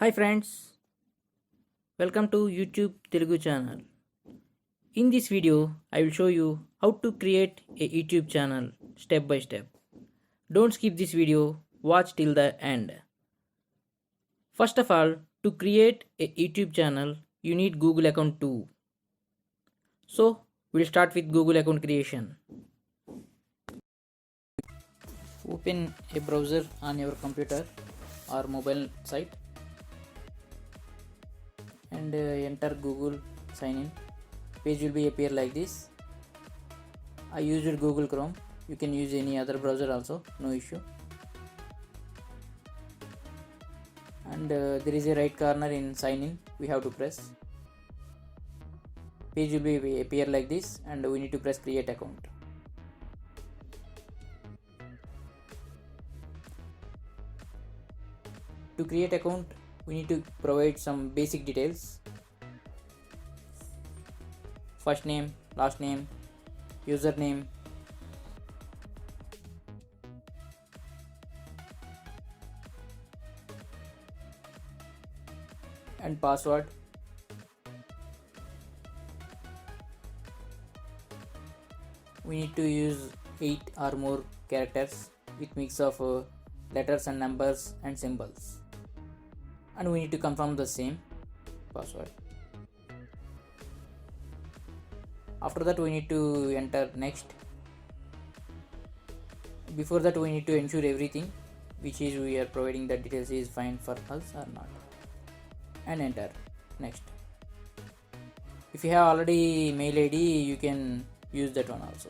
Hi friends, welcome to YouTube Telugu Channel. In this video, I will show you how to create a YouTube channel step by step. Don't skip this video, watch till the end. First of all, to create a YouTube channel, you need Google account too. So, we'll start with Google account creation. Open a browser on your computer or mobile site and enter Google sign in. Page will be appear like this. I used Google Chrome. You can use any other browser also, no issue. And there is a right corner in sign in, we have to press. Page will be appear like this and we need to press create account. To create account, we need to provide some basic details. First name, last name, username, and password. We need to use 8 or more characters with mix of letters and numbers and symbols, and we need to confirm the same password. After that, we need to enter next. Before that, we need to ensure everything which is we are providing the details is fine for us or not, and enter next. If you have already mail ID, you can use that one also.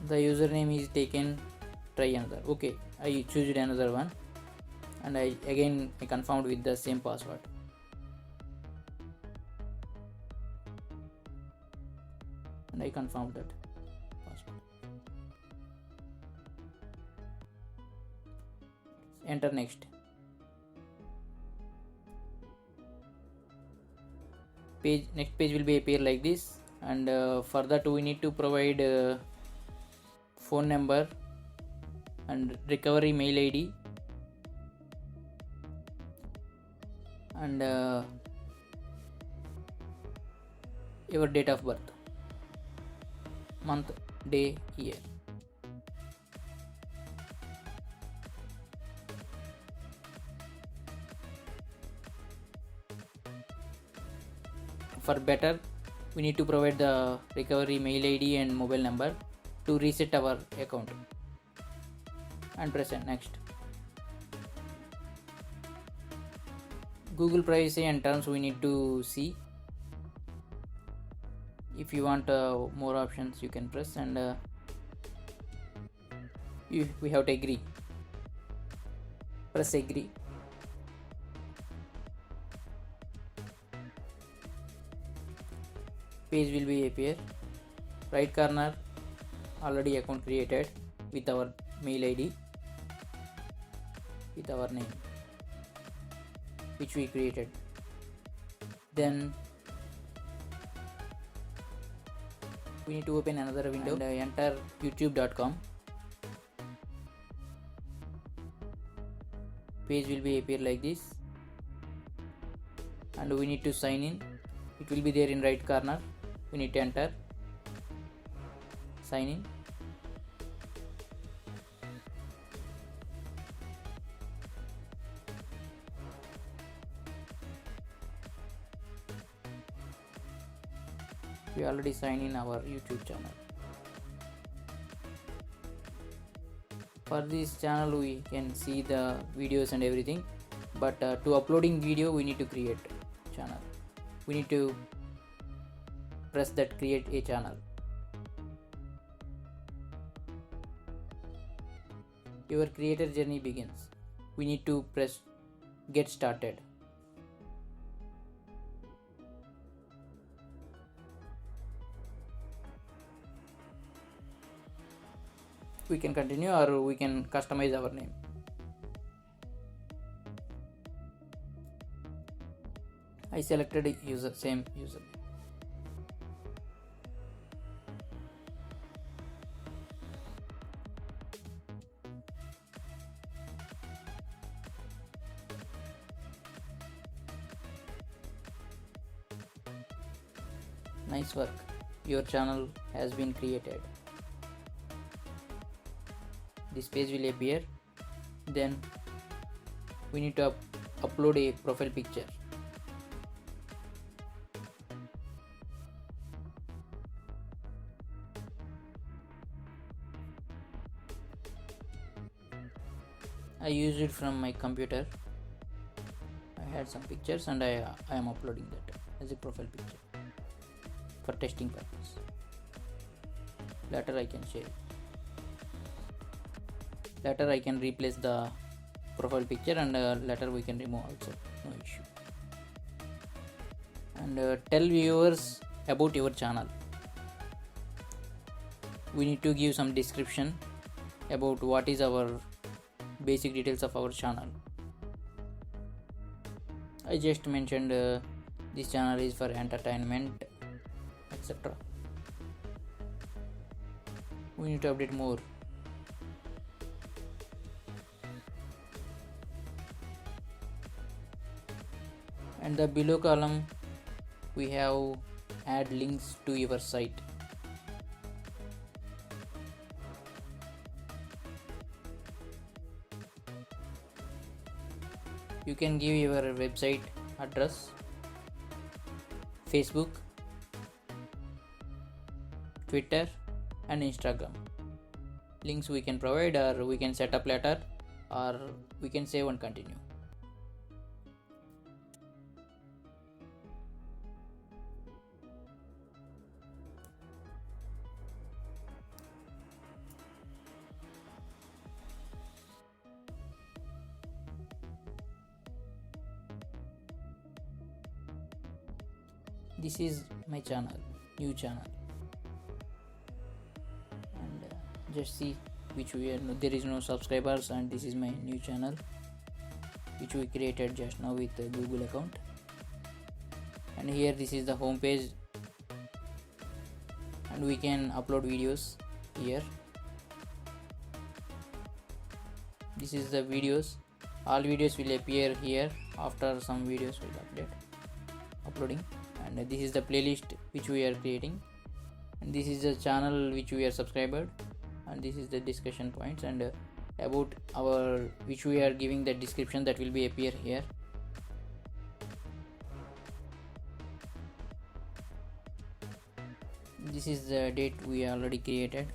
The username is taken, try another. Okay, I choose another one and I confirmed with the same password. And I confirmed that password. Enter next. Next page will be appear like this, and for that we need to provide phone number and recovery mail ID and your date of birth, month, day, year. For better, we need to provide the recovery mail ID and mobile number to reset our account and press next. Google privacy and terms we need to see. If you want more options, you can press, and we have to agree. Press agree. Page will be appear. Right corner, already account created with our mail ID, with our name which we created. Then we need to open another window and enter youtube.com. Page will be appear like this and we need to sign in. It will be there in right corner. We need to enter sign in. We already signed in our YouTube channel. For this channel we can see the videos and everything, but to uploading video we need to create channel. We need to press that create a channel. Your creator journey begins. We need to press get started. We can continue or we can customize our name. I selected user, same user. Nice work. Your channel has been created. This page will appear. Then we need to upload a profile picture. I used it from my computer. I had some pictures and I am uploading that as a profile picture for testing purpose. Later I can share it. Later I can replace the profile picture and later we can remove also, no issue. And tell viewers about your channel. We need to give some description about what is our basic details of our channel. I just mentioned this channel is for entertainment, etc. We need to update more. And the below column we have add links to your site. You can give your website address, Facebook, Twitter and Instagram. Links we can provide, or we can set up later, or we can save and continue. This is my channel, new channel, and just see which we are. There is no subscribers, and this is my new channel which we created just now with the Google account. And here this is the home page, and we can upload videos here. This is the videos. All videos will appear here after some videos will uploading. And this is the playlist which we are creating, and this is the channel which we are subscribed, and this is the discussion points, and about our which we are giving the description that will be appear here. This is the date we already created.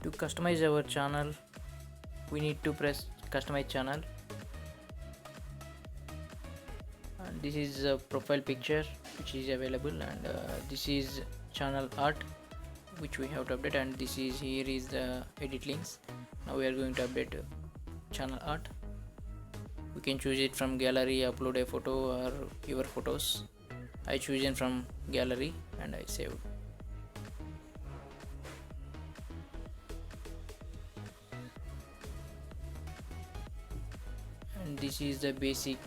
To customize our channel, we need to press customize channel. And this is a profile picture which is available, and this is channel art which we have to update, and this is here is the edit links. Now we are going to update channel art. We can choose it from gallery, upload a photo or your photos. I choose it from gallery and I save. And this is the basic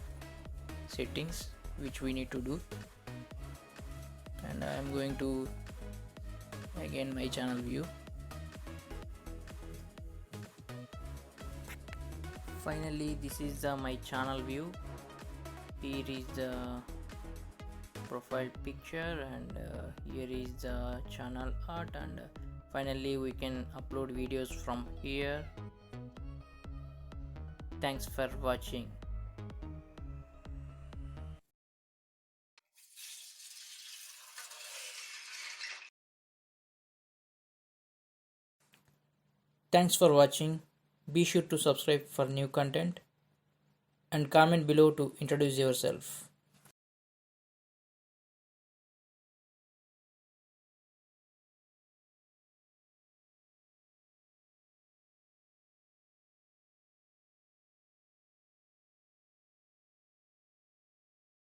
settings which we need to do, and I am going to again my channel view. Finally, this is the my channel view. Here is the profile picture, and here is the channel art, and finally we can upload videos from here. Thanks for watching. Thanks for watching. Be sure to subscribe for new content and comment below to introduce yourself.